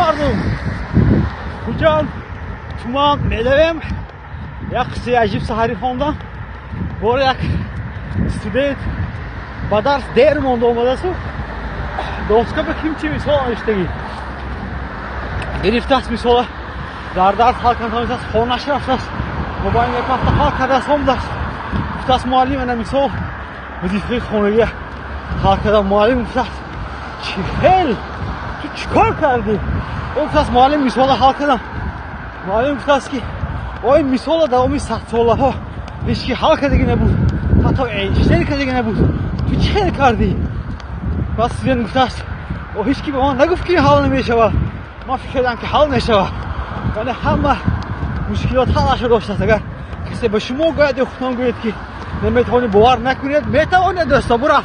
کردم کجان تومان میدویم یک سی عجیب سحری خوندم بار یک استودنت با درس دیر مونده اومده سو دوسکا به کیمچی میسال آنشتگی گرفته است میسال در درس حال کنتامیز است خونش رفته است موبایل میپرسته حال کرده است هم درس گفته است معلم انا میسال وظیفه خانگی حال کرده معلم گفته است چی خیل تو چیکار کردی؟ گفته است معلم میسال حال کردم معلم گفته است که اوی میسال دوامی 100 ساله ها هیچکی حال کردگی نبود حتی اینشتین کردگی نبود تو چی خیل کردی؟ بس استودنت گفته است او هیچکی به من نگفت که حل نمیشود من فکر کردم که حل نشود ولی همه مشکلات حلش داشته است اگر کسی به شما گوید یا خودتان گوید که نمیتوانید باور نکنید میتوانید دوستا برو